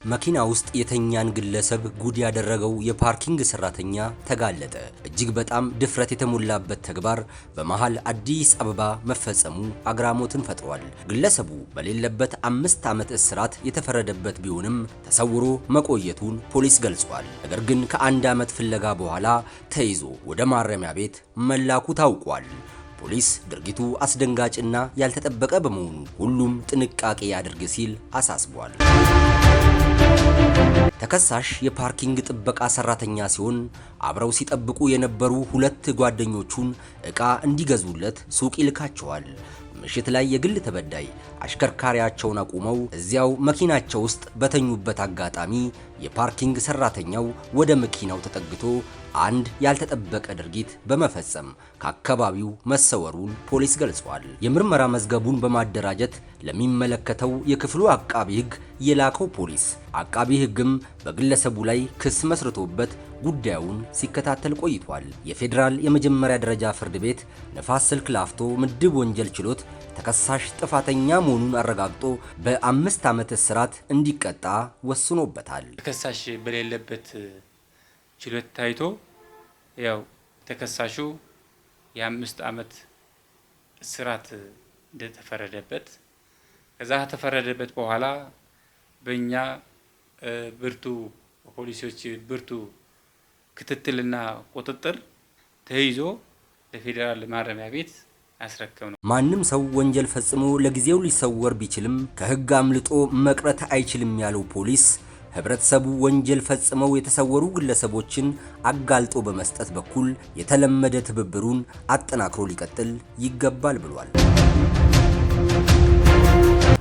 መኪና ውስጥ የተኛን ግለሰብ ጉድ ያደረገው የፓርኪንግ ሰራተኛ ተጋለጠ። እጅግ በጣም ድፍረት የተሞላበት ተግባር በመሃል አዲስ አበባ መፈጸሙ አግራሞትን ፈጥሯል። ግለሰቡ በሌለበት 5 ዓመት እስራት የተፈረደበት ቢሆንም ተሰውሮ መቆየቱን ፖሊስ ገልጿል። ነገር ግን ከ1 ዓመት ፍለጋ በኋላ ተይዞ ወደ ማረሚያ ቤት መላኩ ታውቋል። ፖሊስ ድርጊቱ አስደንጋጭና ያልተጠበቀ በመሆኑ ሁሉም ጥንቃቄ ያድርግ ሲል አሳስቧል። ተከሳሽ የፓርኪንግ ጥበቃ ሰራተኛ ሲሆን አብረው ሲጠብቁ የነበሩ 2 ጓደኞቹን ዕቃ እንዲገዙለት ሱቅ ይልካቸዋል። ምሽት ላይ የግል ተበዳይ አሽከርካሪያቸውን አቁመው እዚያው መኪናቸው ውስጥ በተኙበት አጋጣሚ የፓርኪንግ ሰራተኛው ወደ መኪናው ተጠግቶ አንድ ያልተጠበቀ ድርጊት በመፈጸም ከአካባቢው መሰወሩን ፖሊስ ገልጿል። የምርመራ መዝገቡን በማደራጀት ለሚመለከተው የክፍሉ አቃቢ ሕግ የላከው ፖሊስ አቃቢ ሕግም በግለሰቡ ላይ ክስ መስርቶበት ጉዳዩን ሲከታተል ቆይቷል። የፌዴራል የመጀመሪያ ደረጃ ፍርድ ቤት ንፋስ ስልክ ላፍቶ ምድብ ወንጀል ችሎት ተከሳሽ ጥፋተኛ መሆኑን አረጋግጦ በ5 ዓመት እስራት እንዲቀጣ ወስኖበታል። ተከሳሽ በሌለበት ችሎት ታይቶ ያው ተከሳሹ የ5 ዓመት እስራት እንደተፈረደበት ከዛ ተፈረደበት በኋላ በእኛ ብርቱ ፖሊሶች ብርቱ ክትትልና ቁጥጥር ተይዞ ለፌዴራል ማረሚያ ቤት አስረከብነው። ማንም ሰው ወንጀል ፈጽሞ ለጊዜው ሊሰወር ቢችልም ከሕግ አምልጦ መቅረት አይችልም ያለው ፖሊስ ህብረተሰቡ ወንጀል ፈጽመው የተሰወሩ ግለሰቦችን አጋልጦ በመስጠት በኩል የተለመደ ትብብሩን አጠናክሮ ሊቀጥል ይገባል ብሏል።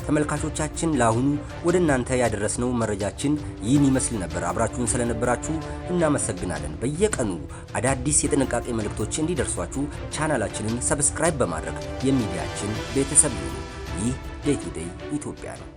ተመልካቾቻችን ለአሁኑ ወደ እናንተ ያደረስነው መረጃችን ይህን ይመስል ነበር። አብራችሁን ስለነበራችሁ እናመሰግናለን። በየቀኑ አዳዲስ የጥንቃቄ መልእክቶች እንዲደርሷችሁ ቻናላችንን ሰብስክራይብ በማድረግ የሚዲያችን ቤተሰብ ይሁኑ። ይህ ዴይ ቱ ዴይ ኢትዮጵያ ነው።